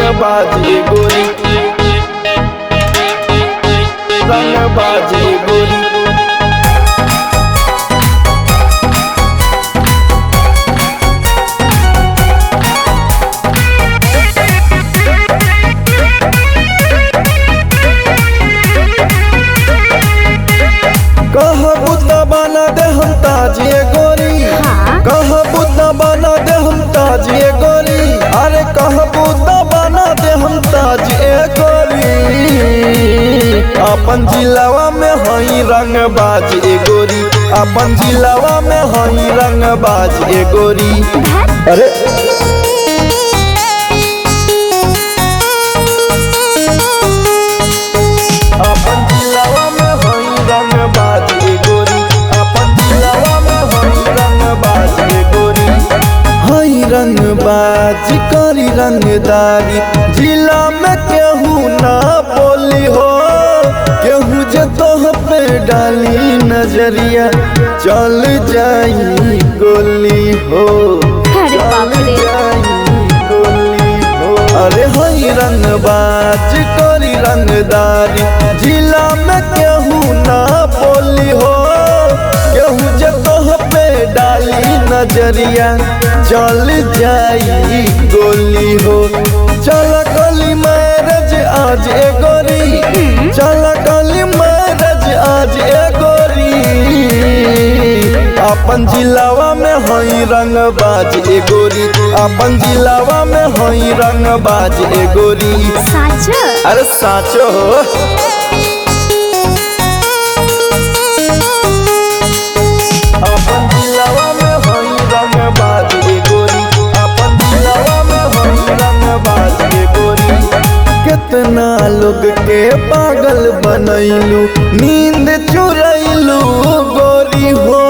रंगबाज गोरी, रंगबाज गोरी। कहबू त बना दे हम ताजिए गोरी, कहबू त बना दे हम ताजिए गोरी, अरे कहबू त बना दे हम ताजिए गोरी। अपन जिलावा में हई रंगबाज गोरी, अपन जिलावा में हई रंगबाज गोरी। अरे अपन जिलावा में हई रंगबाज गोरी, अपन जिलावा में हई रंगबाज गोरी। हई रंगबाज करी रंगदारी, जिला में केहू ना बोली हो, केहू जे तोह पे डाली नजरिया चल जाई गोली हो, चल जाई गोली हो। अरे हई रंगबाज करी रंगदारी, जिला में केहू ना बोली हो, केहू जे तोह पे डाली नजरिया चल जाई गोली हो। चल कली मैरज आज गोरी, चल कली मैरज आज गोरी। अपन जिलावा में हई रंगबाज गोरी, अपन जिलावा में हई रंगबाज गोरी। अरे साचो हो। अपन जिलावा में हई रंगबाज गोरी, अपन जिलावा में हई रंगबाज गोरी। कितना लोग के पागल बनैलू, नींद चुरैलू गोरी हो,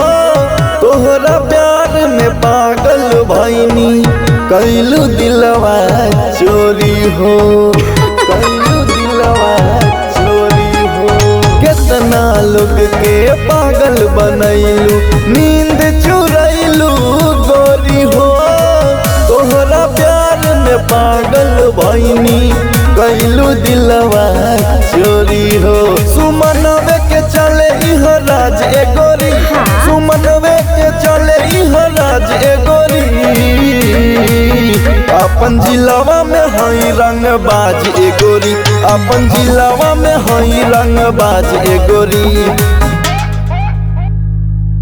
तोहरा प्यार में पागल भैनी, कैलू दिलवा चोरी हो, कैलू दिलवा चोरी हो। कितना लोग के पागल बनैलू, नींद चुरैलू गोरी हो, तोहरा प्यार में पागल भैनी, कैलू दिलवा चोरी हो। सुमनवे के चले इह राज गोरी, सुमनवे के चले इह राज गोरी। अपन जिलावा में हई रंगबाज गोरी, अपन जिलावा में हई रंगबाज गोरी।